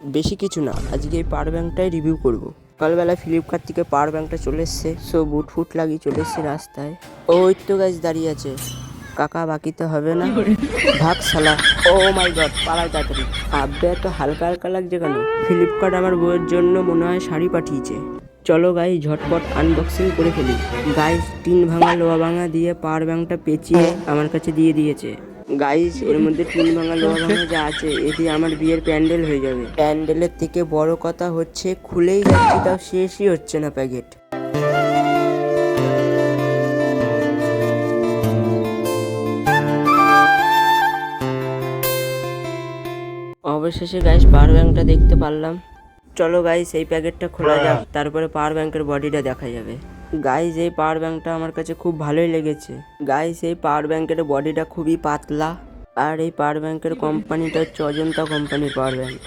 বেশি কিছু না, আজকে এই পাওয়ার ব্যাঙ্কটাই রিভিউ করব। সকালবেলা ফ্লিপকার্ট থেকে পাওয়ার ব্যাঙ্কটা চলে এসছে, সো বুট ফুট লাগিয়ে চলে এসছে রাস্তায়। ওই তো গাইস দাঁড়িয়ে আছে। কাকা বাকি তো হবে না, ভাগ শালা। ও মাই গড, পালাই তাড়াতাড়ি। আব্বে এত হালকা হালকা লাগছে কেন? ফ্লিপকার্ট আমার বউয়ের জন্য মনে হয় শাড়ি পাঠিয়েছে। চলো গাইস ঝটপট আনবক্সিং করে ফেলি। গাইস টিন ভাঙা লোহা ভাঙা দিয়ে পাওয়ার ব্যাঙ্কটা পেঁচিয়ে আমার কাছে দিয়ে দিয়েছে। গাইস এর মধ্যে টিন ভাঙা লোহা ভাঙা যা আছে এ দিয়ে আমার বিয়ের প্যান্ডেল হয়ে যাবে। প্যান্ডেলের থেকে বড় কথা হচ্ছে খুলেই যাচ্ছে তাও শেষই হচ্ছে না প্যাকেট। অবশেষে গাইস পাওয়ার ব্যাঙ্কটা দেখতে পারলাম। চলো গাইস এই প্যাকেটটা খোলা যাক, তারপরে পাওয়ার ব্যাঙ্কের বডিটা দেখা যাবে। গাইস এই পাওয়ার ব্যাঙ্কটা আমার কাছে খুব ভালোই লেগেছে। গাইস এই পাওয়ার ব্যাঙ্কের বডিটা খুবই পাতলা, আর এই পাওয়ার ব্যাঙ্কের কোম্পানিটা হচ্ছে অজন্তা কোম্পানির পাওয়ার ব্যাঙ্ক।